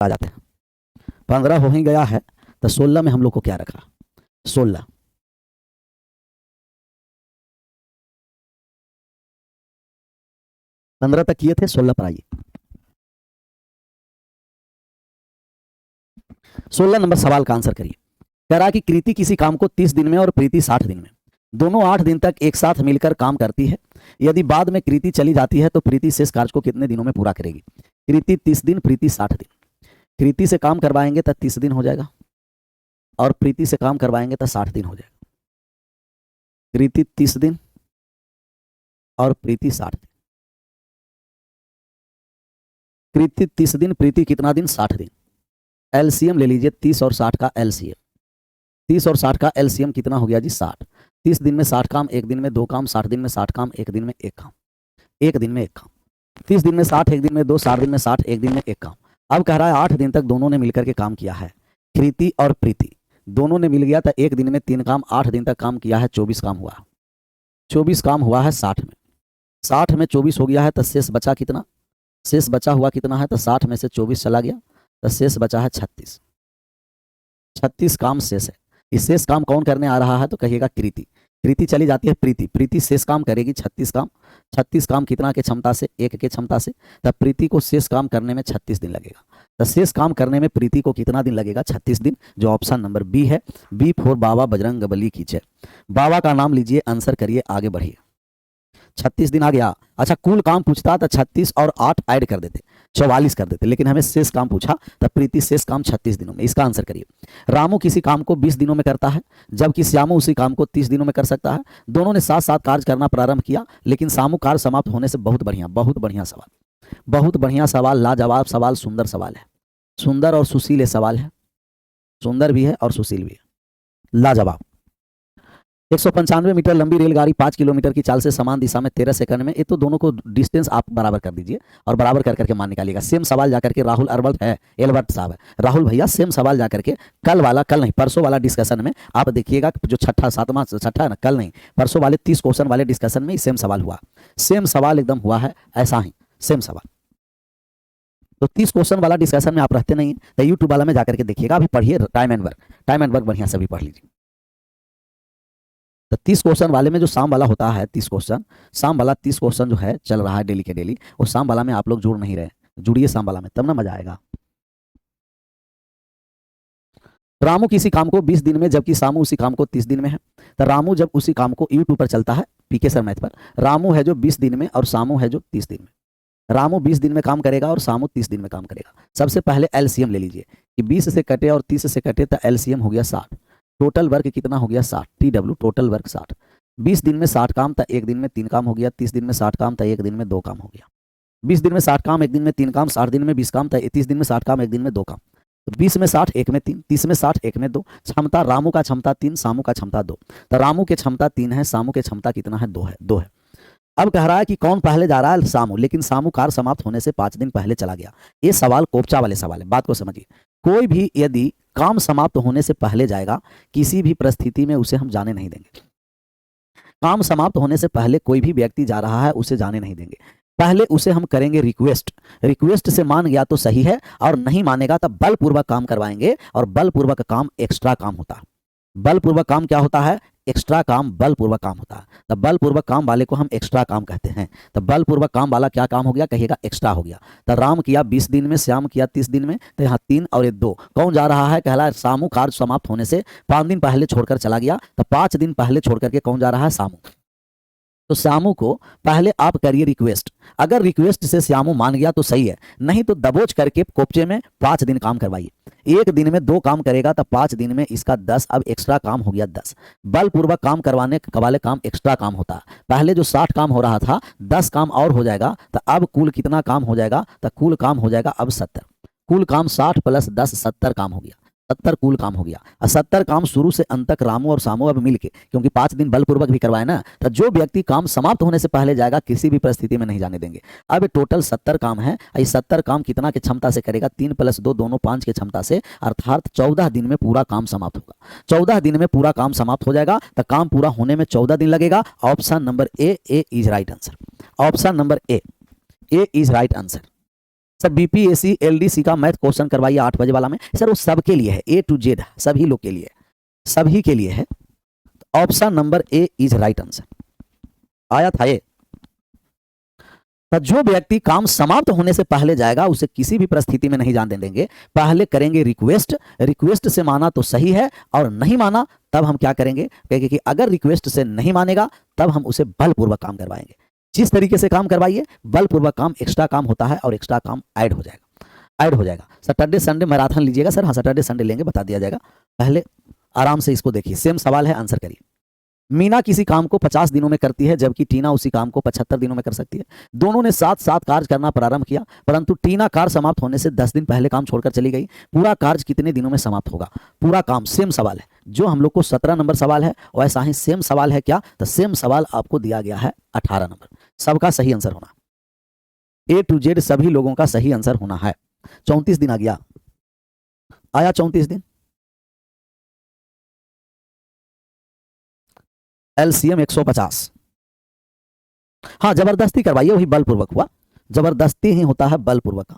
आ जाते हैं। 15 हो ही गया है तो 16 में हम लोग को क्या रखा, 16। 15 तक किए थे, 16 पर आइए। 16 नंबर सवाल का आंसर करिए। कह रहा है कि कृति किसी काम को 30 दिन में और प्रीति 60 दिन में, दोनों 8 दिन तक एक साथ मिलकर काम करती है। यदि बाद में कृति चली जाती है तो प्रीति शेष कार्य को कितने दिनों में पूरा करेगी। कृति 30 दिन, प्रीति 60 दिन। कृति से काम करवाएंगे तो 30 दिन हो जाएगा और प्रीति से काम करवाएंगे तो 60 दिन हो जाएगा। कृति 30 दिन और प्रीति 60 दिन। कृति 30 दिन, प्रीति कितना दिन, 60 दिन। एलसीएम ले लीजिए, 30 और 60 का एलसीएम। 30 और 60 का एलसीएम कितना हो गया जी, 60। 30 दिन में 60 काम, एक दिन में 2 काम। 60 दिन में 60 काम, एक दिन में 1 काम। एक दिन में 1 काम। 30 दिन में 60, एक दिन में 2। 60 दिन में 60, एक दिन में 1 काम। अब कह रहा है 8 दिन तक दोनों ने मिलकर के काम किया है। कृति और प्रीति दोनों ने मिल गया था, एक दिन में 3 काम, 8 दिन तक काम किया है, 24 काम हुआ। 24 काम हुआ है 60 में। 60 में 24 हो गया है तो शेष बचा कितना, शेष बचा हुआ कितना है, तो 60 में से 24 चला गया तो शेष बचा है 36। 36 काम शेष है। इस शेष काम कौन करने आ रहा है, तो कहिएगा कृति। कृति चली जाती है प्रीति, प्रीति शेष काम करेगी 36 काम। 36 काम कितना के क्षमता से, 1 के क्षमता से। तब प्रीति को शेष काम करने में 36 दिन लगेगा। तो शेष काम करने में प्रीति को कितना दिन लगेगा, 36 दिन, जो ऑप्शन नंबर बी है। बी फॉर बाबा बजरंग बली की जय। बाबा का नाम लीजिए, आंसर करिए, आगे बढ़िए। 36 दिन आ गया। अच्छा, कुल काम पूछता तो 36 और 8 ऐड कर देते, 44 कर देते, लेकिन हमें शेष काम पूछा तब प्रीति शेष काम 36 दिनों में। इसका आंसर करिए। रामू किसी काम को 20 दिनों में करता है, जबकि श्यामू उसी काम को 30 दिनों में कर सकता है। दोनों ने साथ साथ कार्य करना प्रारंभ किया, लेकिन श्यामू कार्य समाप्त होने से, बहुत बढ़िया सवाल, बहुत बढ़िया सवाल, लाजवाब सवाल, सुंदर सवाल है। सुंदर और सुशील सवाल है, सुंदर भी है और सुशील भी है, लाजवाब। 195 मीटर लंबी रेलगाड़ी 5 किलोमीटर की चाल से समान दिशा में 13 सेकंड में, ये तो दोनों को डिस्टेंस आप बराबर कर दीजिए और बराबर कर करके मान निकालिएगा। सेम सवाल जाकर के राहुल अरबल्ट है, एल्बर्ट साहब है, राहुल भैया, सेम सवाल जाकर के कल वाला, कल नहीं परसों वाला डिस्कशन में आप देखिएगा, जो छठा है ना, कल नहीं परसों वाले 30 क्वेश्चन वाले डिस्कशन में सेम सवाल हुआ, सेम सवाल एकदम हुआ है, ऐसा ही सेम सवाल। तो 30 क्वेश्चन वाला डिस्कशन में आप रहते नहीं तो यूट्यूब वाला में जाकर के देखिएगा, अभी पढ़िए टाइम एंड वर्क बढ़िया से भी पढ़ लीजिए। तो 30 क्वेश्चन वाले में जो शाम वाला होता है, 30 क्वेश्चन, शाम वाला 30 क्वेश्चन जो है चल रहा है डेली के डेली, वो शाम वाला में आप लोग जुड़ नहीं रहे, जुड़िए शाम वाला में, तब ना मजा आएगा। रामू किसी काम को 20 दिन में, जबकि सामू उसी काम को 30 दिन में है। तो रामू जब उसी काम को, यूट्यूब पर चलता है पीके सर मैथ पर, रामू है जो 20 दिन में और सामू है जो 30 दिन में। रामू 20 दिन में काम करेगा और सामू 30 दिन में काम करेगा। सबसे पहले एलसीएम ले लीजिए कि 20 से कटे और 30 से कटे तो एलसीएम हो गया 60। टोटल वर्क कितना हो गया, 60। TW total work 60। 20 दिन में 60 काम तो एक दिन में 3 काम हो गया। 30 दिन में 60 काम तो एक दिन में 2 काम हो गया। 20 दिन में 60 काम, एक दिन में 3 काम। 60 दिन में 20 काम तो 30 दिन में 60 काम, एक दिन में 2 काम। तो 20 में 60, एक में 3, 30 में 60, एक में 2। क्षमता, रामू का क्षमता 3, सामू का क्षमता 2। तो रामू की क्षमता 3 है, सामू की क्षमता कितना है, 2 है। अब कह रहा है कि कौन पहले जा रहा है, सामू, लेकिन सामू कार्य समाप्त होने से 5 दिन पहले चला गया। ये सवाल कोपचा वाले सवाल है, बात को समझिए। कोई भी यदि काम समाप्त होने से पहले जाएगा, किसी भी परिस्थिति में उसे हम जाने नहीं देंगे। काम समाप्त होने से पहले कोई भी व्यक्ति जा रहा है, उसे जाने नहीं देंगे। पहले उसे हम करेंगे रिक्वेस्ट, रिक्वेस्ट से मान गया तो सही है, और नहीं मानेगा तो बलपूर्वक काम करवाएंगे। और बलपूर्वक काम एक्स्ट्रा काम होता है। बलपूर्वक काम क्या होता है, एक्स्ट्रा काम, बलपूर्वक काम होता है। तो बलपूर्वक काम वाले को हम एक्स्ट्रा काम कहते हैं। तो बलपूर्वक काम वाला क्या काम हो गया, कहिएगा एक्स्ट्रा हो गया। तो राम किया 20 दिन में, श्याम किया 30 दिन में, तो यहाँ 3 और 2 कौन जा रहा है, कहला सामू कार्य समाप्त होने से 5 दिन पहले छोड़कर चला गया। तो 5 दिन पहले छोड़कर के कौन जा रहा है, सामू। तो श्यामू को पहले आप करिए रिक्वेस्ट। अगर रिक्वेस्ट से श्यामू मान गया तो सही है, नहीं तो दबोच करके कोपचे में 5 दिन काम करवाइए। एक दिन में 2 काम करेगा तो 5 दिन में इसका 10, अब एक्स्ट्रा काम हो गया 10। बलपूर्वक काम करवाने वाले काम एक्स्ट्रा काम होता है। पहले जो 60 काम हो रहा था, 10 काम और हो जाएगा, तो अब कुल कितना काम हो जाएगा, तो कुल काम हो जाएगा अब 70। कुल काम 60 + 10 70 काम हो गया। 70 कुल काम हो गया। और 70 काम शुरू से अंत तक रामू और सामू अब मिलके, क्योंकि 5 दिन बलपूर्वक भी करवाए ना, तो जो व्यक्ति काम समाप्त होने से पहले जाएगा, किसी भी परिस्थिति में नहीं जाने देंगे। अब टोटल 70 काम है। ये 70 काम कितना की क्षमता से करेगा, 3 + 2 दोनों 5 की क्षमता से, अर्थात 14 दिन में पूरा काम समाप्त होगा। 14 दिन में पूरा काम समाप्त हो जाएगा। तो काम पूरा होने में 14 दिन लगेगा। Option number A is right answer. Option number A is right answer. Sir BPSC LDC का मैथ क्वेश्चन करवाइए 8 बजे वाला में। सर वो सबके लिए है, ए टू जेड सभी लोग के लिए, सभी के लिए है। Option number A is right answer. आया था ये। तो जो व्यक्ति काम समाप्त होने से पहले जाएगा उसे किसी भी परिस्थिति में नहीं जाने देंगे, पहले करेंगे रिक्वेस्ट, रिक्वेस्ट से माना तो सही है और नहीं माना तब हम क्या करेंगे, कहेंगे कि अगर रिक्वेस्ट से नहीं मानेगा तब हम उसे बलपूर्वक काम करवाएंगे। जिस तरीके से काम करवाइए बलपूर्वक काम, एक्स्ट्रा काम होता है और एक्स्ट्रा काम ऐड हो जाएगा, ऐड हो जाएगा। सैटरडे संडे मैराथन लीजिएगा सर, हाँ सैटरडे संडे लेंगे, बता दिया जाएगा। पहले आराम से इसको देखिए, सेम सवाल है, आंसर करिए। मीना किसी काम को 50 दिनों में करती है जबकि टीना उसी काम को 75 दिनों में कर सकती है। दोनों ने साथ साथ कार्य करना प्रारंभ किया, परंतु टीना कार्य समाप्त होने से 10 दिन पहले काम छोड़कर चली गई। पूरा कार्य कितने दिनों में समाप्त होगा? पूरा काम, सेम सवाल है जो हम लोग को 17 नंबर सवाल है, वैसा ही सेम सवाल है क्या? तो सेम सवाल आपको दिया गया है 18 नंबर। सबका सही आंसर होना, ए टू जेड सभी लोगों का सही आंसर होना है। 34 दिन आ गया, आया 34 दिन। एलसीएम 150। हाँ जबरदस्ती करवाइए, वही बलपूर्वक हुआ, जबरदस्ती ही होता है बलपूर्वक का।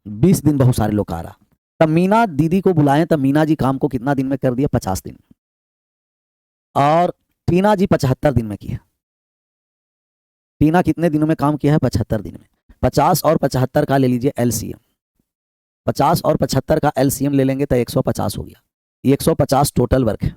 बीस दिन बहुत सारे लोग आ रहा। तब मीना दीदी को बुलाएं, तब मीना जी काम को कितना दिन में कर दिया? 50 दिन। और टीना जी 75 दिन में किया। टीना कितने दिनों में काम किया है? 75 दिन में। 50 और 75 का ले लीजिए एलसीएम, 50 और 75 का एलसीएम ले लेंगे तो 150 हो गया। 150 टोटल वर्क है,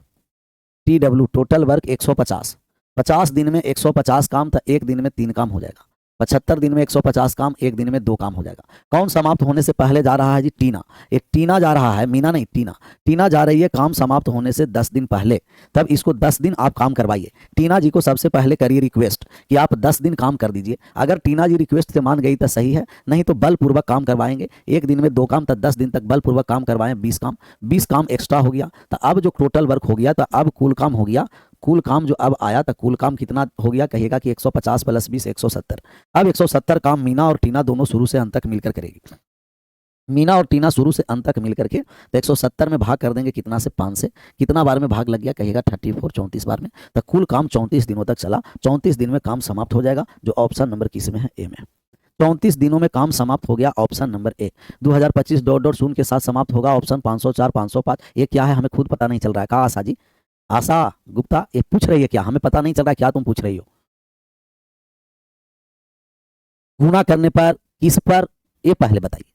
TW टोटल वर्क 150। 50 दिन में 150 काम तो एक दिन में 3 काम हो जाएगा। 75 दिन में 150 काम, एक दिन में 2 काम हो जाएगा। कौन समाप्त होने से पहले जा रहा है जी? टीना। एक टीना जा रहा है, मीना नहीं, टीना। टीना जा रही है काम समाप्त होने से 10 दिन पहले, तब इसको 10 दिन आप काम करवाइए। टीना जी को सबसे पहले करिए रिक्वेस्ट कि आप 10 दिन काम कर दीजिए। अगर टीना जी रिक्वेस्ट से मान गई तो सही है, नहीं तो बलपूर्वक काम करवाएंगे। एक दिन में 2 काम, तो 10 दिन तक बलपूर्वक काम करवाएं। 20 काम, 20 काम एक्स्ट्रा हो गया। तो अब जो टोटल वर्क हो गया, तो अब कुल काम हो गया, कुल काम जो अब आया था, कुल काम कितना हो गया? कहेगा कि 150 प्लस 20 170। अब 170 काम मीना और टीना दोनों शुरू से अंत तक मिलकर करेगी। मीना और टीना शुरू से अंत तक मिलकर के, तो 170 में भाग कर देंगे कितना से? 5 से। कितना बार में भाग लग गया? कहेगा 34, 34 बार में। तो कुल काम 34 दिनों तक चला। 34 दिन में काम समाप्त हो जाएगा, जो ऑप्शन नंबर किस में है? ए में। 34 दिनों में काम समाप्त हो गया, option number A. 2025 dot dot शून्य के साथ समाप्त होगा, ऑप्शन 504 505। ये क्या है हमें खुद पता नहीं चल रहा है। कहा आशा जी, आशा गुप्ता ये पूछ रही है क्या? हमें पता नहीं चल रहा है क्या तुम पूछ रही हो? गुना करने पर, किस पर, ये पहले बताइए।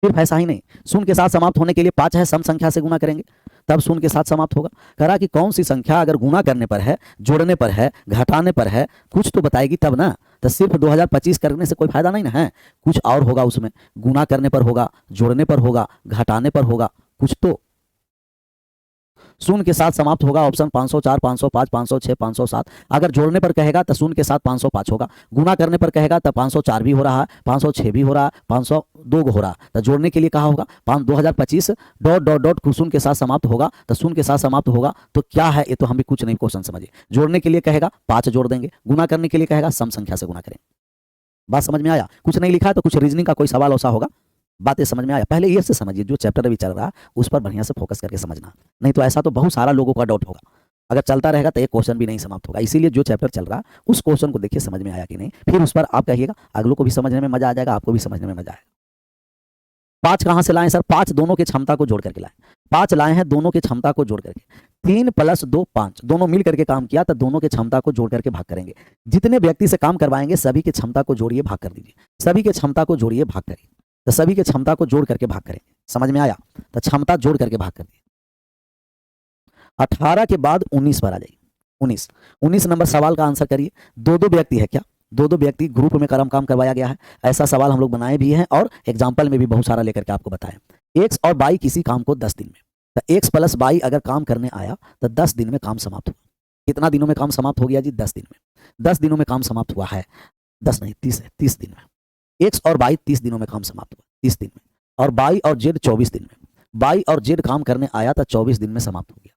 सिर्फ ऐसा ही नहीं, शून्य के साथ समाप्त होने के लिए 5 है, सम संख्या से गुना करेंगे तब शून्य के साथ समाप्त होगा। कह रहा कि कौन सी संख्या अगर गुना करने पर है, जोड़ने पर है, घटाने पर है, कुछ तो बताएगी तब ना। तो सिर्फ 2025 करने से कोई फायदा नहीं ना है, कुछ और होगा उसमें। गुना करने पर होगा, जोड़ने पर होगा, घटाने पर होगा, कुछ तो। शून्य के साथ समाप्त होगा, ऑप्शन 504 505 506 507। अगर जोड़ने पर कहेगा तो शून्य के साथ 505 होगा, गुना करने पर कहेगा तो 504 भी हो रहा है, 506 भी हो रहा है, 502 हो रहा है। तो जोड़ने के लिए कहा होगा 2025 डॉट डॉट डॉट शून्य के साथ समाप्त होगा, तो शून्य के साथ समाप्त होगा तो क्या है? ये तो हम भी कुछ नहीं क्वेश्चन समझिए। जोड़ने के लिए कहेगा 5 जोड़ देंगे, गुना करने के लिए कहेगा सम संख्या से गुना करें। बात समझ में आया? कुछ नहीं लिखा है तो कुछ रीजनिंग का कोई सवाल ऐसा होगा, बातें समझ में आया? पहले ये से समझिए, जो चैप्टर अभी चल रहा है उस पर बढ़िया से फोकस करके समझना, नहीं तो ऐसा तो बहुत सारा लोगों का डाउट होगा। अगर चलता रहेगा तो एक क्वेश्चन भी नहीं समाप्त होगा। इसीलिए जो चैप्टर चल रहा है उस क्वेश्चन को देखिए समझ में आया कि नहीं, फिर उस पर आप कहिएगा, अगलों को भी समझने में मजा आ जाएगा, आपको भी समझने में मजा आएगा। 5 कहाँ से लाए सर? 5 दोनों की क्षमता को जोड़ करके लाए। 5 लाए हैं दोनों की क्षमता को जोड़ करके। 3 + 2 5, दोनों मिल करके काम किया तो दोनों की क्षमता को जोड़ करके भाग करेंगे। जितने व्यक्ति से काम करवाएंगे सभी की क्षमता को जोड़िए, भाग कर दीजिए। सभी की क्षमता को जोड़िए, भाग करिए। तो सभी की क्षमता को जोड़ करके भाग करेंगे। समझ में आया? तो क्षमता जोड़ करके भाग कर दिए। 18 के बाद 19 पर आ जाइए। 19 नंबर सवाल का आंसर करिए। 2 व्यक्ति है क्या? 2 व्यक्ति ग्रुप में काम करवाया गया है। ऐसा सवाल हम लोग बनाए भी हैं और एग्जाम्पल में भी बहुत सारा लेकर के आपको बताएं। एक्स और बाई किसी काम को 10 दिन में, तो एक्स प्लस बाई अगर काम करने आया तो 10 दिन में काम समाप्त हुआ। कितना दिनों में काम समाप्त हो गया जी? 10 दिन में। 10 दिनों में काम समाप्त हुआ है, 10 नहीं 30 है, 30 दिन में। एक्स और बाई 30 दिनों में काम समाप्त हुआ, 30 दिन में। और बाई और जेड 24 दिन में। बाई और जेड काम करने आया था 24 दिन में समाप्त हो गया,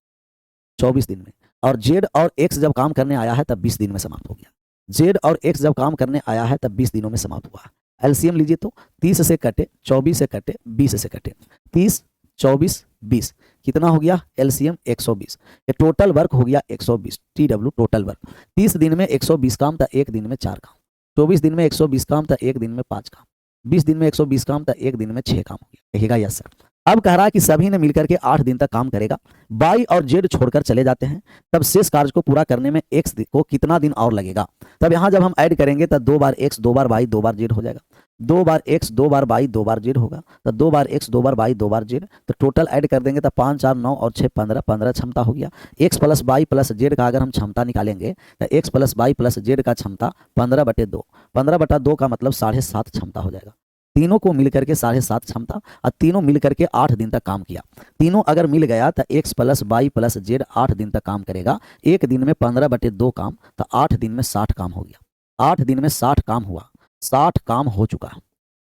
24 दिन में। और जेड और एक्स जब काम करने आया है तब 20 दिन में समाप्त हो गया। जेड और एक्स जब काम करने आया है तब 20 दिनों में समाप्त हुआ। एलसीएम लीजिए तो 30 से कटे, 24 से कटे, 20 से कटे, 30 24 20, कितना हो गया एलसीएम 120, ये टोटल वर्क हो गया 120 TW टोटल वर्क। 30 दिन में 120 काम था, एक दिन में 4 काम। 24 दिन में 120 काम था, एक दिन में 5 काम। 20 दिन में 120 काम था, एक दिन में 6 काम हो गया। कहेगा यस सर। अब कह रहा है कि सभी ने मिलकर के 8 दिन तक काम करेगा, वाई और जेड छोड़कर चले जाते हैं, तब शेष कार्य को पूरा करने में एक्स को कितना दिन और लगेगा। तब यहाँ जब हम ऐड करेंगे तो 2 बार एक्स 2 बार वाई 2 बार जेड हो जाएगा, 2 बार एक्स 2 बार वाई 2 बार जेड होगा, तो 2 बार एक्स 2 बार वाई 2 बार जेड, तो टोटल ऐड कर देंगे तो 5 4 9 और 6 15, 15 क्षमता हो गया। X plus Y plus Z का अगर हम क्षमता निकालेंगे तो X plus Y plus Z का क्षमता 15/2, 15/2 का मतलब 7.5 क्षमता हो जाएगा। तीनों को मिलकर के 7.5 क्षमता, और तीनों मिलकर के 8 दिन तक काम किया। तीनों अगर मिल गया तो X plus Y plus Z 8 दिन तक काम करेगा। एक दिन में 15/2 काम, तो 8 दिन में 60 काम हो गया। 8 दिन में 60 काम हुआ, 60 काम हो चुका,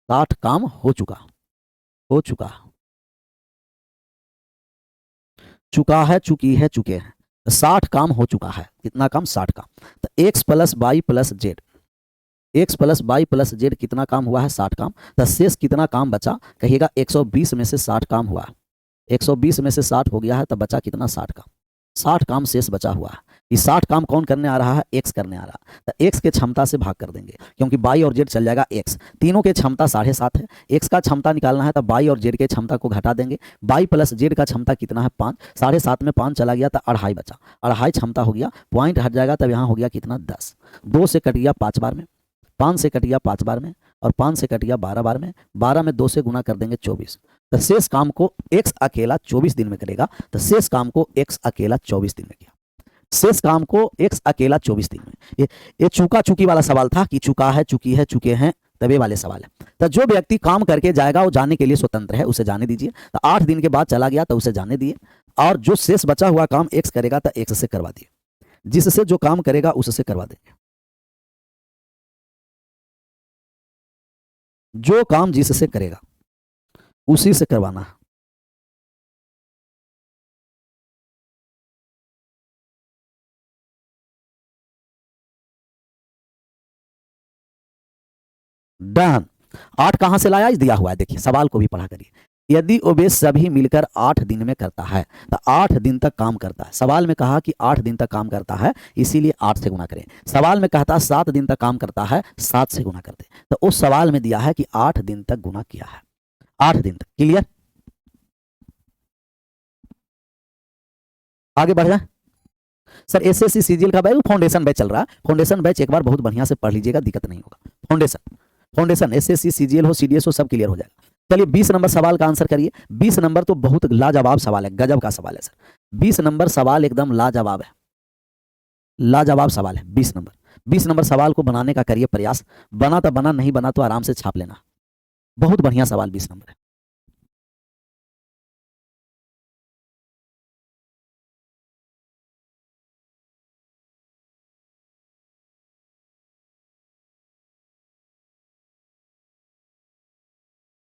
60 काम हो चुका, हो चुका, चुका है, चुकी है, चुके हैं, 60 काम हो चुका है। कितना काम 60 काम। तो X plus Y plus Z, X plus Y plus Z कितना काम हुआ है 60 काम। तो शेष कितना काम बचा कहिएगा 120 में से 60 काम हुआ, 120 में से 60 हो गया है, तो बचा कितना 60 काम, 60 काम शेष बचा हुआ है। ये 60 काम कौन करने आ रहा है एक्स करने आ रहा है, तो एक्स के क्षमता से भाग कर देंगे, क्योंकि वाई और जेड चल जाएगा एक्स। तीनों के क्षमता 7.5 है, एक्स का क्षमता निकालना है तो वाई और जेड के क्षमता को घटा देंगे। वाई प्लस जेड का क्षमता कितना है 5, 7.5 में 5 चला गया तो 2.5 बचा, 2.5 क्षमता हो गया। पॉइंट हट जाएगा तब यहाँ हो गया कितना 10, 2 से कट गया 5 बार में, 5 से कट गया 5 बार में, और 5 से कट गया 12 बार में, 12 में 2 से गुना कर देंगे 24। तो शेष काम को एक्स अकेला 24 दिन में करेगा, तो शेष काम को एक्स अकेला 24 दिन में किया, शेष काम को एक्स अकेला 24 दिन में। ये चूका चुकी वाला सवाल था कि चुका है, चुकी है, चुके हैं, तबे वाले सवाल है। तो जो व्यक्ति काम करके जाएगा वो जाने के लिए स्वतंत्र है, उसे जाने दीजिए। तो 8 दिन के बाद चला गया तो उसे जाने दिए, और जो शेष बचा हुआ काम एक्स करेगा तो एक्स से करवा दिए, जिससे जो काम करेगा उससे करवा देंगे। जो काम जिससे करेगा उसी से करवाना है। डन। 8 कहां से लाया दिया हुआ है, देखिए सवाल को भी पढ़ा करिए। यदि वे सभी मिलकर 8 दिन में करता है तो 8 दिन तक काम करता है। सवाल में कहा कि 8 दिन तक काम करता है, इसीलिए 8 से गुना करें। सवाल में कहता 7 दिन तक काम करता है, 7 से गुना करते। तो उस सवाल में दिया है कि 8 दिन तक गुना किया है, 8 दिन तक। क्लियर, आगे बढ़ जाए। सर एसएससी सीजीएल का बैच फाउंडेशन बैच चल रहा है, फाउंडेशन बैच एक बार बहुत बढ़िया से पढ़ लीजिएगा, दिक्कत नहीं होगा। फाउंडेशन एसएससी सीजीएल हो सीडीएस हो सब क्लियर हो जाएगा। चलिए 20 नंबर सवाल का आंसर करिए। 20 नंबर तो बहुत लाजवाब सवाल है, गजब का सवाल है सर। 20 नंबर सवाल एकदम लाजवाब है, लाजवाब सवाल है 20 नंबर। 20 नंबर सवाल को बनाने का करिए प्रयास, बना तो बना, नहीं बना तो आराम से छाप लेना। बहुत बढ़िया सवाल 20 नंबर है।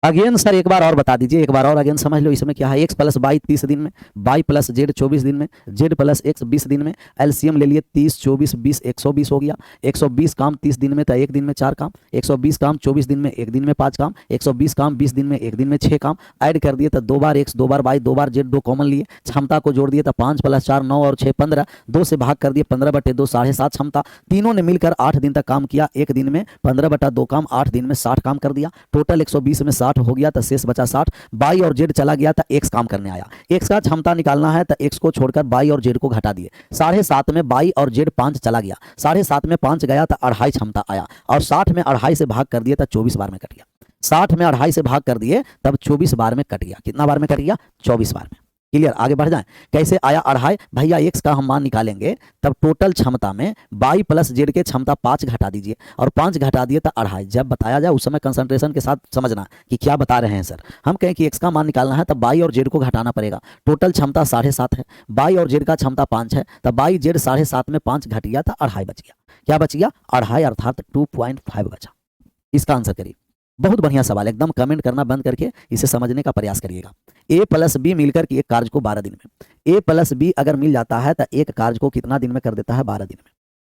अगेन सर एक बार और बता दीजिए, एक बार और अगेन समझ लो इसमें क्या है। एक्स प्लस वाई 30 दिन में, वाई प्लस जेड 24 दिन में, जेड प्लस एक्स 20 दिन में। एलसीएम ले लिए 30 24 20, 120 हो गया। 120 काम 30 दिन में तो एक दिन में 4 काम, 120 काम 24 दिन में एक दिन में 5 काम, 120 काम 20 दिन में एक दिन में 6 काम। ऐड कर दिए तो 2 बार एक्स 2 बार वाई 2 बार जेड, 2 कॉमन लिए, क्षमता को जोड़ दिए तो 5 + 4 9 और 6 15, 2 से भाग कर दिए 15/2, 7.5 क्षमता। तीनों ने मिलकर 8 दिन तक काम किया, एक दिन में 15/2 काम, 8 दिन में 60 काम कर दिया। टोटल 120 में 60 हो गया तो शेष बचा 60। बाई और जेड चला गया तो एक्स काम करने आया। एक्स का क्षमता निकालना है तो एक्स को छोड़कर बाई और जेड को घटा दिए। 7.5 में बाई और जेड 5 चला गया, 7.5 में 5 गया तो 2.5 क्षमता आया, और 60 में 2.5 से भाग कर दिए तो 24 बार में कट गया। 60 में 2.5 से भाग कर दिए तब 24 बार में कट गया। कितना बार में कट गया 24 बार में। क्लियर, आगे बढ़ जाएं। कैसे आया 2.5 भैया, एक्स का हम मान निकालेंगे तब टोटल क्षमता में बाई प्लस जेड के क्षमता 5 घटा दीजिए, और 5 घटा दिए तो 2.5। जब बताया जाए उस समय कंसंट्रेशन के साथ समझना कि क्या बता रहे हैं सर। हम कहें कि एक्स का मान निकालना है तब बाई और जेड को घटाना पड़ेगा। टोटल क्षमता 7.5 है, बाई और जेड का क्षमता 5 है, तब बाई जेड 7.5 में 5 घट गया तो 2.5 बच गया। क्या बच गया 2.5, अर्थात 2.5 बचा। इसका आंसर करिए। बहुत बढ़िया सवाल, एकदम कमेंट करना बंद करके इसे समझने का प्रयास करिएगा। ए प्लस बी मिलकर के एक कार्य को 12 दिन में, ए प्लस बी अगर मिल जाता है तो एक कार्य को कितना दिन में कर देता है 12 दिन में,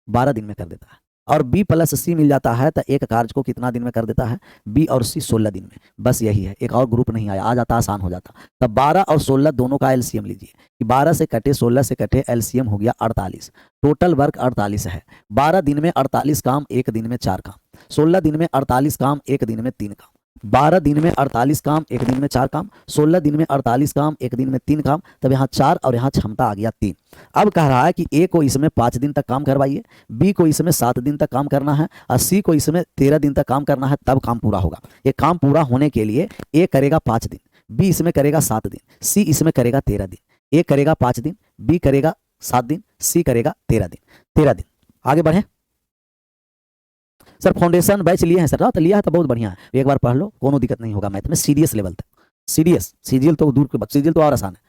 12 दिन में कर देता है। और बी प्लस सी मिल जाता है तो एक कार्य को कितना दिन में कर देता है, बी और सी 16 दिन में। बस यही है, एक और ग्रुप नहीं आया, आ जाता आसान हो जाता। तब 12 और 16 दोनों का एलसीएम लीजिए कि 12 से कटे 16 से कटे, एलसीएम हो गया 48। टोटल वर्क 48 है। 12 दिन में 48 काम, एक दिन में 4 काम। 16 दिन में 48 काम, एक दिन में 3 काम। 12 दिन में 48 काम, एक दिन में 4 काम। 16 दिन में 48 काम, एक दिन में 3 काम। तब यहाँ 4 और यहाँ क्षमता आ गया 3। अब कह रहा है कि ए को इसमें 5 दिन तक काम करवाइए, बी को इसमें 7 दिन तक काम करना है और सी को इसमें 13 दिन तक काम करना है, तब काम पूरा होगा। ये काम पूरा होने के लिए ए करेगा 5 दिन, बी इसमें करेगा 7 दिन, सी इसमें करेगा 13 दिन। ए करेगा 5 दिन, बी करेगा 7 दिन, सी करेगा 13 दिन। 13 दिन। आगे बढ़े सर। फाउंडेशन बैच लिए हैं सर, तो लिया है तो बहुत बढ़िया है, एक बार पढ़ लो, कोनो दिक्कत नहीं होगा मैथ में। सीडीएस लेवल तक, सीडीएस, सीजीएल तो दूर के, सीजीएल तो और आसान है,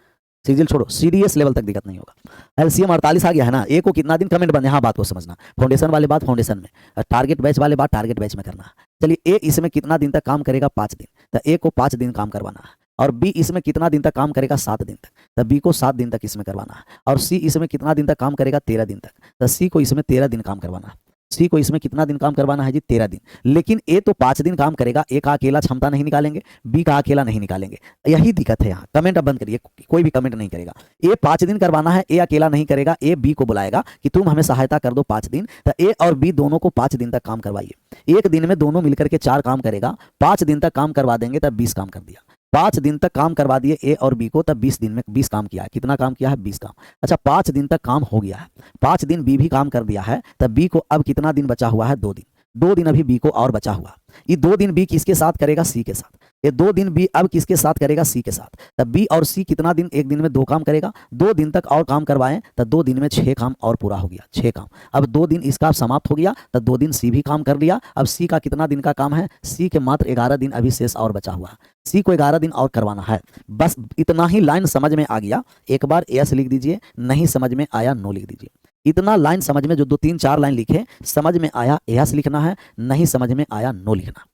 सीजीएल छोड़ो, सीडीएस लेवल तक दिक्कत नहीं होगा। एलसीएम 48 आ गया है ना। ए को कितना दिन कमेंट बंद, यहाँ बात को समझना। फाउंडेशन वाले बात फाउंडेशन में, टारगेट बैच वाले बात टारगेट बैच में करना है। चलिए, ए इसमें कितना दिन तक काम करेगा, 5 दिन, तो ए को 5 दिन काम करवाना है। और बी इसमें कितना दिन तक काम करेगा, 7 दिन तक, तो बी को 7 दिन तक इसमें करवाना है। और सी इसमें कितना दिन तक काम करेगा, 13 दिन तक, तो सी को इसमें 13 दिन काम करवाना है। सी को इसमें कितना दिन काम करवाना है जी, 13 दिन। लेकिन ए तो 5 दिन काम करेगा, ए का अकेला क्षमता नहीं निकालेंगे, बी का अकेला नहीं निकालेंगे। यही दिक्कत है यहाँ। कमेंट अब बंद करिए, कोई भी कमेंट नहीं करेगा। ए 5 दिन करवाना है, ए अकेला नहीं करेगा। ए बी को बुलाएगा कि तुम हमें सहायता कर दो 5 दिन, तो ए और बी दोनों को 5 दिन तक काम करवाइए। एक दिन में दोनों मिलकर के 4 काम करेगा, 5 दिन तक काम करवा देंगे तब 20 काम कर दिया। 5 दिन तक काम करवा दिए ए और बी को, तब 20 दिन में 20 काम किया है। कितना काम किया है, 20 काम। अच्छा, 5 दिन तक काम हो गया है, 5 दिन बी भी काम कर दिया है, तब बी को अब कितना दिन बचा हुआ है, 2 दिन। 2 दिन अभी बी को और बचा हुआ। ये 2 दिन बी किसके साथ करेगा, सी के साथ। ये 2 दिन बी अब किसके साथ करेगा, सी के साथ। तब बी और सी कितना दिन, एक दिन में 2 काम करेगा। 2 दिन तक और काम करवाएं तो 2 दिन में 6 काम और पूरा हो गया, 6 काम। अब 2 दिन इसका समाप्त हो गया, तब 2 दिन सी भी काम कर लिया। अब सी का कितना दिन का काम है, सी के मात्र 11 दिन अभी शेष और बचा हुआ है। सी को 11 दिन और करवाना है। बस इतना ही लाइन समझ में आ गया, एक बार एस लिख दीजिए, नहीं समझ में आया नो लिख दीजिए। इतना लाइन समझ में, जो 2-3-4 लाइन लिखे, समझ में आया एस लिखना है, नहीं समझ में आया नो लिखना।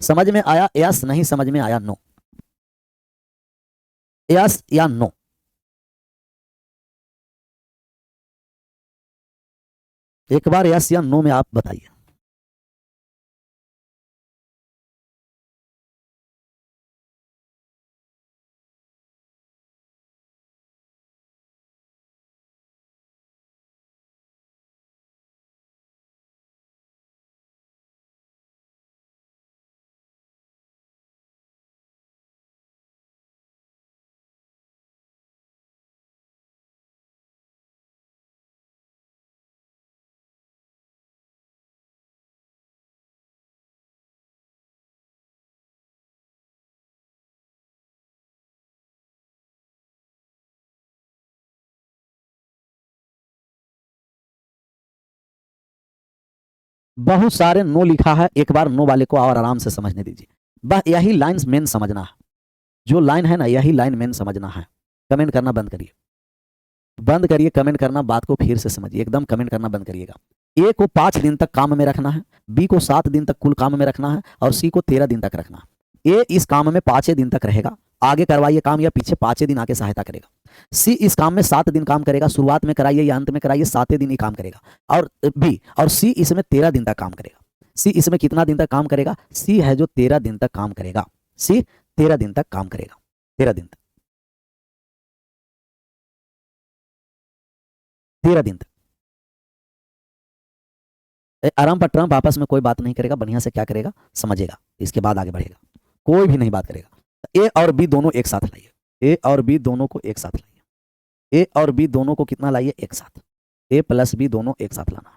समझ में आया यस, नहीं समझ में आया नो, यस या नो। एक बार यस या नो में आप बताइए। बहुत सारे नो लिखा है, एक बार नो वाले को और आराम से समझने दीजिए। बस यही लाइन मेन समझना है, जो लाइन है ना, यही लाइन मेन समझना है। कमेंट करना बंद करिए, बंद करिए कमेंट करना, बात को फिर से समझिए, एकदम कमेंट करना बंद करिएगा। ए को 5 दिन तक काम में रखना है, बी को 7 दिन तक कुल काम में रखना है, और सी को 13 दिन तक रखना है। ए इस काम में 5 दिन तक रहेगा, आगे करवाइए काम या पीछे 5 दिन आके सहायता करेगा। सी इस काम में 7 दिन काम करेगा, शुरुआत में कराइए या अंत में कराइए, 7 दिन ही काम करेगा। और बी और सी इसमें 13 दिन तक काम करेगा। सी इसमें कितना दिन तक काम करेगा, सी है जो 13 दिन तक काम करेगा। सी 13 दिन तक काम करेगा, 13 दिन तक, 13 दिन तक। आराम पर ट्रम्प आपस में कोई बात नहीं करेगा, बढ़िया से क्या करेगा समझेगा, इसके बाद आगे बढ़ेगा, कोई भी नहीं बात करेगा। ए और बी दोनों एक साथ लाइए, ए और बी दोनों को एक साथ लाइए, ए और बी दोनों को कितना लाइए, एक साथ। ए प्लस बी दोनों एक साथ लाना।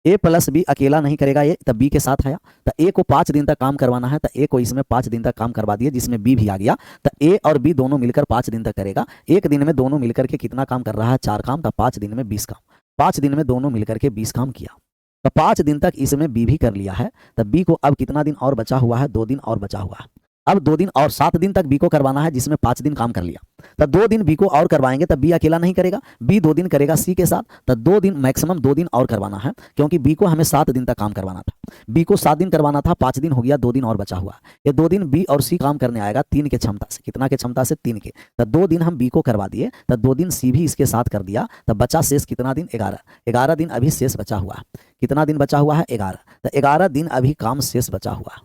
ए प्लस बी अकेला नहीं करेगा, ये तब बी के साथ आया, तो ए को 5 दिन तक काम करवाना है, तो ए को इसमें 5 दिन तक काम करवा दिए, जिसमें बी भी आ गया। तो ए और बी दोनों मिलकर 5 दिन तक करेगा। एक दिन में दोनों मिलकर के कितना काम कर रहा है, 4 काम, तो 5 दिन में 20 काम। 5 दिन में दोनों मिलकर के 20 काम किया, तो 5 दिन तक इसमें बी भी कर लिया है। तब बी को अब कितना दिन और बचा हुआ है, 2 दिन और बचा हुआ है। अब 2 दिन और 7 दिन तक बी को करवाना है, जिसमें 5 दिन काम कर लिया। तो 2 दिन बी को और करवाएंगे, तब बी अकेला नहीं करेगा, बी 2 दिन करेगा सी के साथ। तो 2 दिन मैक्सिमम 2 दिन और करवाना है, क्योंकि बी को हमें 7 दिन तक काम करवाना था। बी को 7 दिन करवाना था, 5 दिन हो गया, 2 दिन और बचा हुआ। ये 2 दिन बी और सी काम करने आएगा 3 के क्षमता से। कितना के क्षमता से? 3 के। तो 2 दिन हम बी को करवा दिए, तो 2 दिन सी भी इसके साथ कर दिया, तो बचा शेष कितना दिन? 11। 11 दिन अभी शेष बचा हुआ है। कितना दिन बचा हुआ है? 11। तो 11 दिन अभी काम शेष बचा हुआ है,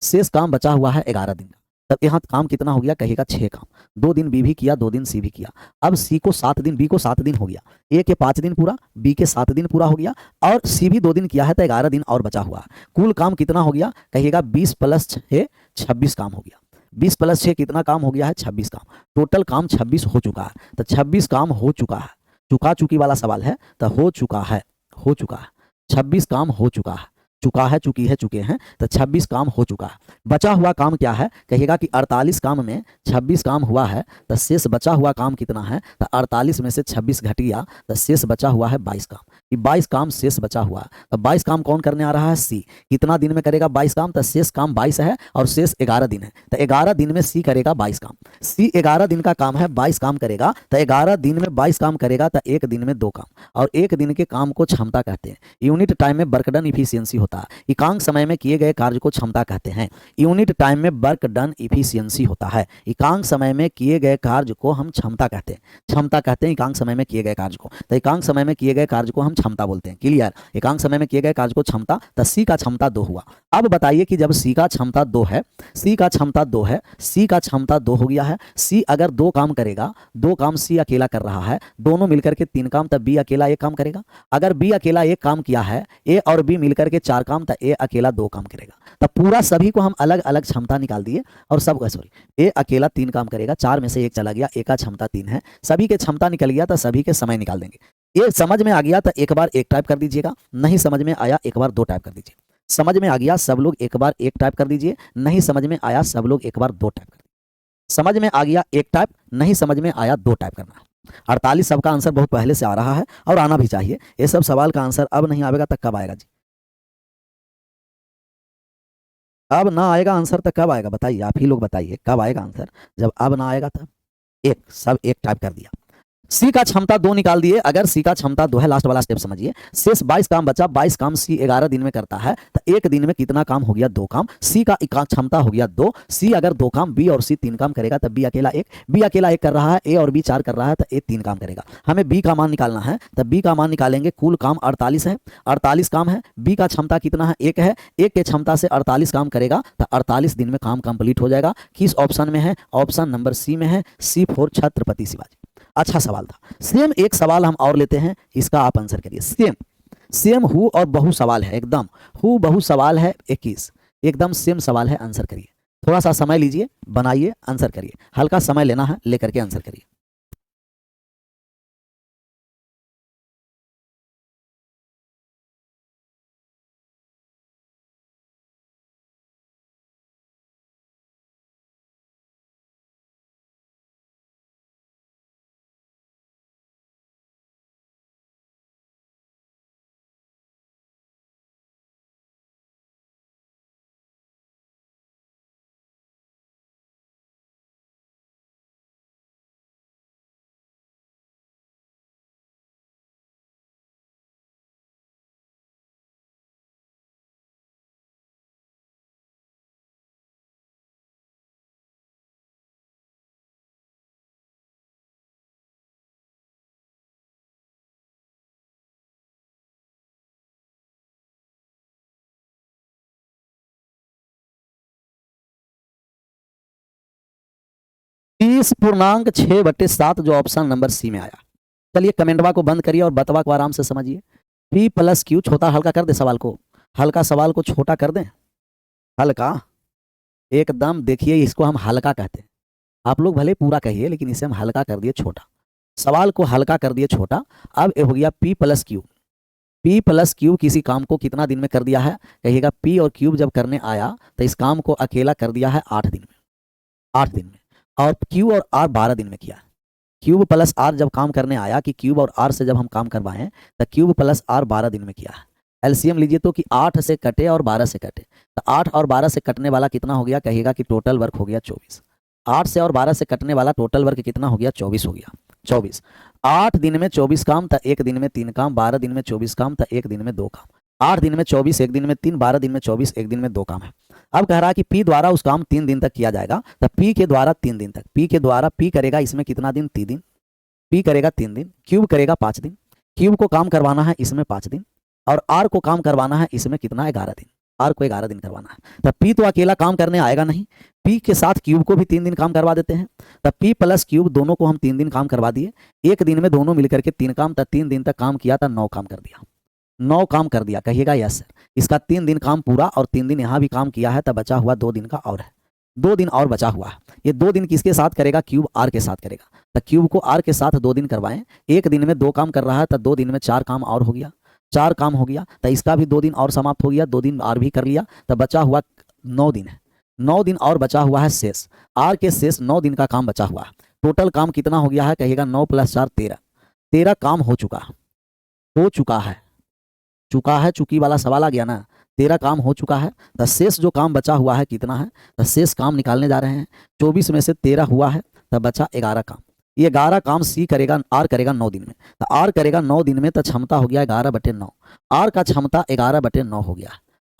शेष काम बचा हुआ है 11 दिन का। तब यहाँ काम कितना हो गया? कहेगा 6 काम। 2 दिन बी भी किया, 2 दिन सी भी किया। अब सी को 7 दिन, बी को 7 दिन हो गया, ए के 5 दिन पूरा, बी के 7 दिन पूरा हो गया, और सी भी 2 दिन किया है, तो 11 दिन और बचा हुआ। कुल काम कितना हो गया? कहिएगा 20 + 6 26 काम हो गया। 20 + 6 कितना काम हो गया है? 26 काम। टोटल काम 26 हो चुका है। तो 26 काम हो चुका है। चुका चुकी वाला सवाल है, तो हो चुका है, हो चुका है। 26 काम हो चुका है, चुका है, चुकी है, चुके हैं, तो 26 काम हो चुका है। बचा हुआ काम क्या है? कहिएगा कि 48 काम में 26 काम हुआ है, तो शेष बचा हुआ काम कितना है? तो 48 में से 26 घट गया, तो शेष बचा हुआ है 22 काम। ये 22 काम शेष बचा हुआ है। तो 22 काम कौन करने आ रहा है? सी। कितना दिन में करेगा 22 काम? तो शेष काम 22 है और शेष 11 दिन है, तो 11 दिन में सी करेगा 22 काम। सी 11 दिन का काम है, 22 काम करेगा, तो 11 दिन में 22 काम करेगा, तो 1 दिन में 2 काम। और 1 दिन के काम को क्षमता कहते हैं। यूनिट टाइम में वर्क डन इफिशियंसी होता है। एकांक समय में किए गए कार्य को क्षमता कहते हैं। यूनिट टाइम में वर्क डन इफिशियंसी होता है। एकांक समय में किए गए कार्य को हम क्षमता कहते हैं। क्षमता कहते हैं एकांक समय में किए गए कार्य को। तो एकांक समय में किए गए कार्य को हम क्षमता बोलते हैं। क्लियर? एकांक समय में किए गए कार्य को क्षमता। तो सी का क्षमता 2 हुआ। अब बताइए कि जब सी का क्षमता 2 है, सी का क्षमता 2 है, सी का क्षमता 2 हो गया है, सी अगर 2 काम करेगा, 2 काम सी अकेला कर रहा है, दोनों मिलकर के 3 काम, तब बी अकेला 1 काम करेगा। अगर बी अकेला 1 काम किया है, ए और बी मिलकर के 4 काम, तो ए अकेला 2 काम करेगा। तब पूरा सभी को हम अलग अलग क्षमता निकाल दिए, और सब सॉरी, ए अकेला 3 काम करेगा, 4 में से 1 चला गया, ए का क्षमता 3 है, सभी के क्षमता निकल गया, तो सभी के समय निकाल देंगे। ये समझ में आ गया तो एक बार 1 टाइप कर दीजिएगा, नहीं समझ में आया एक बार 2 टाइप कर दीजिए। समझ में आ गया सब लोग एक बार 1 टाइप कर दीजिए, नहीं समझ में आया सब लोग एक बार 2 टाइप कर दीजिए। समझ में आ गया 1 टाइप, नहीं समझ में आया 2 टाइप करना है। 48 सबका आंसर बहुत पहले से आ रहा है, और आना भी चाहिए। ये सब सवाल का आंसर अब नहीं आएगा तो कब आएगा जी? अब ना आएगा आंसर तो कब आएगा? बताइए, आप ही लोग बताइए, कब आएगा आंसर? जब अब ना आएगा तब। 1 सब 1 टाइप कर दिया। सी का क्षमता 2 निकाल दिए। अगर सी का क्षमता 2 है, लास्ट वाला स्टेप समझिए, शेष 22 काम बचा। 22 काम सी 11 दिन में करता है, तो 1 दिन में कितना काम हो गया? 2 काम। सी का क्षमता हो गया 2। सी अगर 2 काम, बी और सी 3 काम करेगा, तब बी अकेला 1। बी अकेला 1 कर रहा है, ए और बी 4 कर रहा है, तो ए 3 काम करेगा। हमें बी का मान निकालना है, तब बी का मान निकालेंगे। कुल काम 48 है, 48 काम है। बी का क्षमता कितना है? 1 है। 1 के क्षमता से 48 काम करेगा, तो 48 दिन में काम कंप्लीट हो जाएगा। किस ऑप्शन में है? ऑप्शन नंबर सी में है, C4 छत्रपति शिवाजी। अच्छा सवाल था। सेम एक सवाल हम और लेते हैं, इसका आप आंसर करिए। सेम सेम हु और बहु सवाल है, एकदम हु बहु सवाल है। 21 एकदम सेम सवाल है, आंसर करिए। थोड़ा सा समय लीजिए, बनाइए, आंसर करिए। हल्का समय लेना है, लेकर के आंसर करिए। तीस पूर्णांक 6/7 जो ऑप्शन नंबर सी में आया। चलिए कमेंटवा को बंद करिए और बतवा को आराम से समझिए। P + Q, छोटा हल्का कर दे सवाल को, हल्का सवाल को छोटा कर दें, हल्का एकदम। देखिए इसको हम हल्का कहते हैं। आप लोग भले पूरा कहिए, लेकिन इसे हम हल्का कर दिए छोटा। सवाल को हल्का कर दिए छोटा। अब ये हो गया P + Q। P + Q किसी काम को कितना दिन में कर दिया है? कहिएगा P और Q जब करने आया, तो इस काम को अकेला कर दिया है 8 दिन में, 8 दिन में। और Q और R 12 दिन में किया है। क्यूब + R जब काम करने आया, कि क्यूब और R से जब हम काम करवाएं, तो क्यूब + R 12 दिन में किया है। एलसीएम लीजिए तो कि 8 से कटे और 12 से कटे, तो 8 और 12 से कटने वाला कितना हो गया? कहिएगा कि टोटल वर्क हो गया 24। 8 से और 12 से कटने वाला टोटल वर्क कितना हो गया? 24 हो गया। 24 8 दिन में 24 काम, तो 1 दिन में 3 काम। 12 दिन में 24 काम, तो 1 दिन में 2 काम। 8 दिन में 24, एक दिन में 3, 12 दिन में 24, एक दिन में 2 काम है। अब कह रहा है कि पी द्वारा उस काम 3 दिन तक किया जाएगा, तो पी के द्वारा 3 दिन तक, पी के द्वारा पी करेगा इसमें कितना दिन, 3 दिन, पी करेगा 3 दिन, क्यूब करेगा 5 दिन, क्यूब को काम करवाना है इसमें 5 दिन, और आर को काम करवाना है इसमें कितना, 11 दिन, आर को 11 दिन करवाना है। तब पी तो अकेला काम करने आएगा नहीं, पी के साथ क्यूब को भी 3 दिन काम करवा देते हैं। तब पी प्लस क्यूब दोनों को हम 3 दिन काम करवा दिए, एक दिन में दोनों मिलकर के 3 काम, तब 3 दिन तक काम किया था, 9 काम कर दिया, 9 काम कर दिया, कहिएगा यस सर। इसका 3 दिन काम पूरा और 3 दिन यहाँ भी काम किया है, तब बचा हुआ 2 दिन का और है, 2 दिन और बचा हुआ है। ये 2 दिन किसके साथ करेगा, क्यूब आर के साथ करेगा। तो क्यूब को आर के साथ 2 दिन करवाएं, एक दिन में 2 काम कर रहा है, तो 2 दिन में 4 काम और हो गया, 4 काम हो गया, तो इसका भी 2 दिन और समाप्त हो गया, 2 दिन आर भी कर लिया, तो बचा हुआ 9 दिन है, 9 दिन और बचा हुआ है शेष, आर के शेष 9 दिन का काम बचा हुआ है। टोटल काम कितना हो गया है, कहिएगा 9 + 4 13, 13 काम हो चुका है, चुका है, चुकी वाला सवाल आ गया ना, 13 काम हो चुका है। तो शेष जो काम बचा हुआ है कितना है, तो शेष काम निकालने जा रहे हैं, 24 में से 13 हुआ है, तब बचा 11 काम। ये 11 काम सी करेगा, आर करेगा 9 दिन में, तो आर करेगा 9 दिन में, तो क्षमता हो गया 11/9, आर का क्षमता 11/9 हो गया,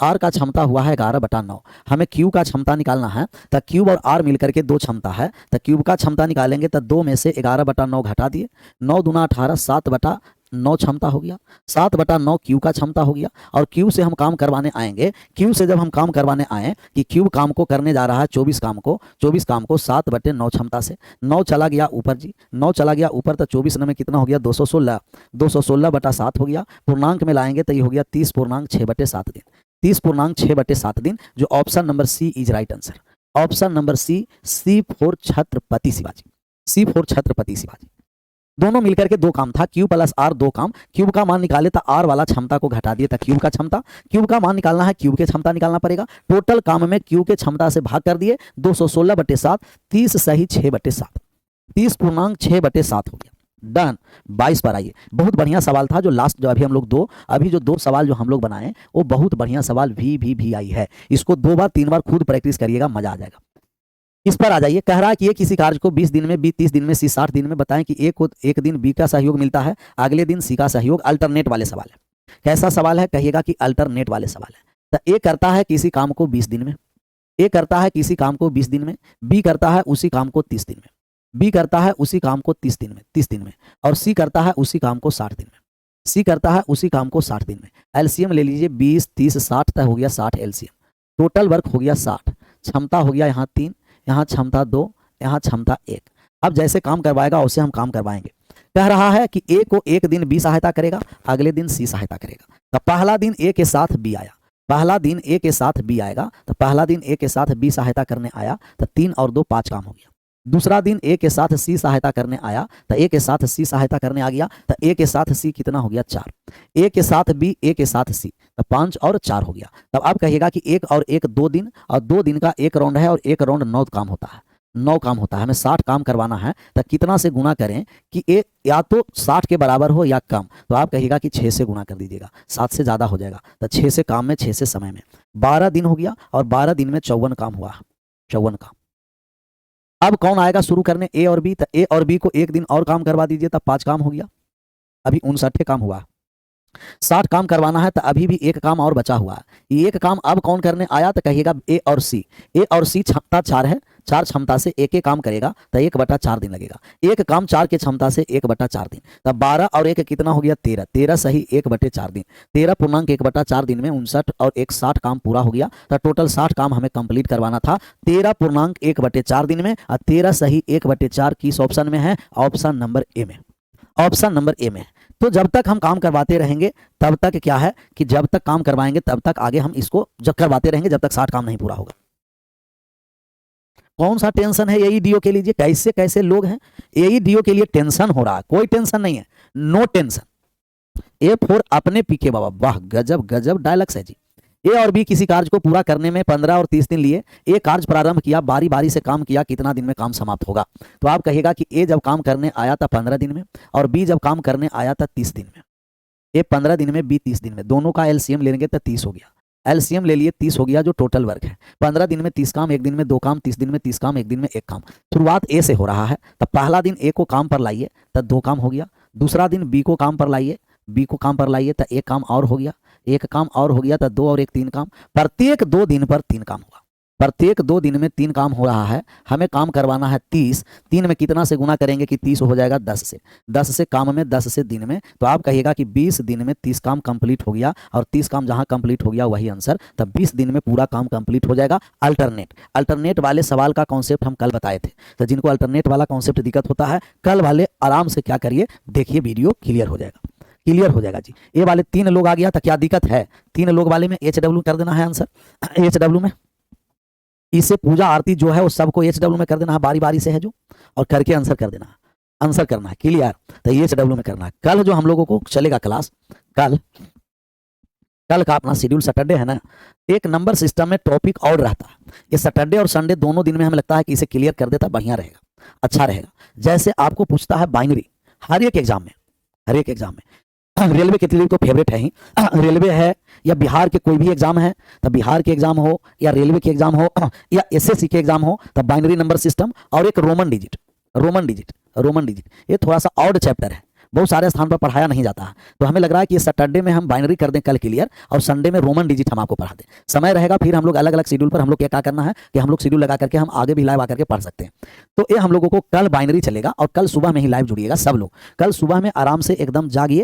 आर का क्षमता हुआ है 11/9। हमें क्यू का क्षमता निकालना है, तो क्यूब और आर मिलकर के 2 क्षमता है, तो क्यूब का क्षमता निकालेंगे तो 2 में से 11/9 घटा दिए, 9 दूना 18, 7/9 क्षमता हो गया, 7/9 क्यू का क्षमता हो गया। और क्यू से हम काम करवाने आएंगे, क्यू से जब हम काम करवाने आए कि क्यूब काम को करने जा रहा है 24 काम को 7/9 क्षमता से, 9 चला गया ऊपर जी, 9 चला गया ऊपर, तो 24 में कितना हो गया, 216, 216/7 हो गया। पूर्णांक में लाएंगे तो ये हो गया 30.6/7 दिन, 30.6/7 दिन, जो option number C is right answer, option number C for Chhatrapati Shivaji, C for Chhatrapati Shivaji. दोनों मिलकर के 2 काम था, क्यू प्लस आर 2 काम, क्यूब का मान निकाले तो आर वाला क्षमता को घटा दिए, था क्यूब का क्षमता, क्यूब का मान निकालना है, क्यूब के क्षमता निकालना पड़ेगा, टोटल काम में क्यू के क्षमता से भाग कर दिए, 216/7, 30 सही 6/7, 30.6/7 हो गया, डन। 22 पर आइए, बहुत बढ़िया सवाल था जो लास्ट, जो अभी हम लोग जो 2 सवाल जो हम लोग बनाए वो बहुत बढ़िया सवाल भी आई है, इसको 2 बार 3 बार खुद प्रैक्टिस करिएगा, मजा आ जाएगा। इस पर आ जाइए, कह रहा है कि ये किसी कार्य को 20 दिन में, बी 30 दिन में, सी 60 दिन में, बताएं कि ए को एक दिन बी का सहयोग मिलता है, अगले दिन सी का सहयोग। अल्टरनेट वाले सवाल है, कैसा सवाल है, कहिएगा कि अल्टरनेट वाले सवाल है। तो ए करता है किसी काम को 20 दिन में, ए करता है किसी काम को 20 दिन में, बी करता है उसी काम को 30 दिन में, बी करता है उसी काम को 30 दिन में, और सी करता है उसी काम को 60 दिन में, सी करता है उसी काम को 60 दिन में। एलसीएम ले लीजिए, 20 30 60 तक हो गया 60 एलसीएम, टोटल वर्क हो गया 60, क्षमता हो गया यहाँ 3, यहाँ क्षमता 2, यहाँ क्षमता 1। अब जैसे काम करवाएगा वैसे हम काम करवाएंगे। कह रहा है कि ए को एक दिन बी सहायता करेगा, अगले दिन सी सहायता करेगा। तो पहला दिन ए के साथ बी आया, पहला दिन ए के साथ बी आएगा, तो पहला दिन ए के साथ बी सहायता करने आया, तो 3 और 2 5 काम हो गया। दूसरा दिन ए के साथ सी सहायता करने आया, तो ए के साथ सी सहायता करने आ गया, तो ए के साथ सी कितना हो गया 4, ए के साथ बी, ए के साथ सी, तो 5 और 4 हो गया। तब आप कहिएगा कि 1 और 1 2 दिन, और 2 दिन का 1 राउंड है, और 1 राउंड 9 काम होता है, 9 काम होता है। हमें 60 काम करवाना है, तो कितना से गुना करें कि ए या तो 60 के बराबर हो या कम, तो आप कहिएगा कि 6 से गुना कर दीजिएगा, 7 से ज़्यादा हो जाएगा। तो 6 से काम में, 6 से समय में, 12 दिन हो गया, और 12 दिन में 54 काम हुआ, 54 काम। अब कौन आएगा शुरू करने, ए और बी, तो ए और बी को एक दिन और काम करवा दीजिए, तब 5 काम हो गया, अभी 59 काम हुआ। 60 काम करवाना है, तो अभी भी 1 काम और बचा हुआ है। 1 काम अब कौन करने आया, तो कहिएगा ए और सी। ए और सी क्षमता 4 है, 4 क्षमता से 1 काम करेगा, तो 1/4 दिन लगेगा। 1 काम 4 के क्षमता से 1/4 दिन, तब 12 और 1 कितना हो गया 13, 13 सही 1/4 दिन, 13.1/4 दिन में 59 और 1 60 काम पूरा हो गया। तो टोटल 60 काम हमें कंप्लीट करवाना था 13.1/4 दिन में, और 13 सही 1/4 किस ऑप्शन में है, ऑप्शन नंबर ए में, ऑप्शन नंबर ए में। तो जब तक हम काम करवाते रहेंगे तब तक क्या है कि जब तक काम करवाएंगे तब तक आगे हम इसको जब करवाते रहेंगे, जब तक 60 काम नहीं पूरा होगा। कौन सा टेंशन है एईडीओ के लिए, कैसे कैसे लोग हैं एईडीओ के लिए टेंशन हो रहा है, कोई टेंशन नहीं है, नो टेंशन। ए फॉर अपने पीके बाबा, वाह गजब गजब डायलॉग्स है जी। ए और बी किसी कार्य को पूरा करने में 15 और 30 दिन लिए। ए कार्य प्रारंभ किया, बारी बारी से काम किया, कितना दिन में काम समाप्त होगा, तो आप कहिएगा कि ए जब काम करने आया था 15 दिन में, और बी जब काम करने आया था 30 दिन में। ए 15 दिन में, बी 30 दिन में, दोनों का एलसीएम लेंगे तो 30 हो गया, एलसीएम ले लिए 30 हो गया, जो टोटल वर्क है। 15 दिन में 30 काम, एक दिन में 2 काम, 30 दिन में 30 काम, एक दिन में 1 काम। शुरुआत ए से हो रहा है, तब पहला दिन ए को काम पर लाइए, तब 2 काम हो गया। दूसरा दिन बी को काम पर लाइए, बी को काम पर लाइए, तो 1 काम और हो गया। एक काम और हो गया तो 2 और 1 3 काम, प्रत्येक 2 दिन पर 3 काम होगा। प्रत्येक 2 दिन में 3 काम हो रहा है, हमें काम करवाना है 30, 3 में कितना से गुना करेंगे कि 30 हो जाएगा 10 से, 10 से काम में, 10 से दिन में, तो आप कहिएगा कि 20 दिन में 30 काम कंप्लीट हो गया, और 30 काम जहां कंप्लीट हो गया वही आंसर, तब 20 दिन में पूरा काम कंप्लीट हो जाएगा। अल्टरनेट वाले सवाल का कॉन्सेप्ट हम कल बताए थे, तो जिनको अल्टरनेट वाला कॉन्सेप्ट दिक्कत होता है, कल वाले आराम से क्या करिए, देखिए वीडियो क्लियर हो जाएगा, क्लियर हो जाएगा जी। ये वाले 3 लोग आ गया तो क्या दिक्कत है, 3 लोग वाले में HW कर देना है आंसर, HW में इसे पूजा आरती जो है वो सबको HW में कर देना है, बारी बारी से है जो, और करके आंसर कर देना है, आंसर करना है, क्लियर। तो HW में करना है। कल जो हम लोगों को चलेगा क्लास, कल का अपना शेड्यूल सैटरडे है ना, एक नंबर सिस्टम में टॉपिक और रहता है, ये सैटरडे और संडे दोनों दिन में हमें लगता है कि इसे क्लियर कर देता बढ़िया रहेगा, अच्छा रहेगा। जैसे आपको पूछता है बाइनरी, हर एक एग्जाम में, हर एक एग्जाम में, रेलवे के लिए तो फेवरेट है ही, रेलवे है या बिहार के कोई भी एग्जाम है, तब बिहार के एग्जाम हो या रेलवे के एग्जाम हो या SSC के एग्जाम हो, तब बाइनरी नंबर सिस्टम और एक रोमन डिजिट, ये थोड़ा सा ऑड चैप्टर है, बहुत सारे स्थान पर पढ़ाया नहीं जाता है, तो हमें लग रहा है कि सैटरडे में हम बाइनरी कर दें कल क्लियर, और संडे में रोमन डिजिट हम आपको पढ़ा दें। समय रहेगा फिर हम लोग अलग अलग शेड्यूल पर, हम लोग क्या करना है कि हम लोग शेड्यूल लगा करके हम आगे भी लाइव आकर के पढ़ सकते हैं। तो ये हम लोगों को कल बाइनरी चलेगा, और कल सुबह में ही लाइव जुड़िएगा सब लोग, कल सुबह में आराम से एकदम जागिए,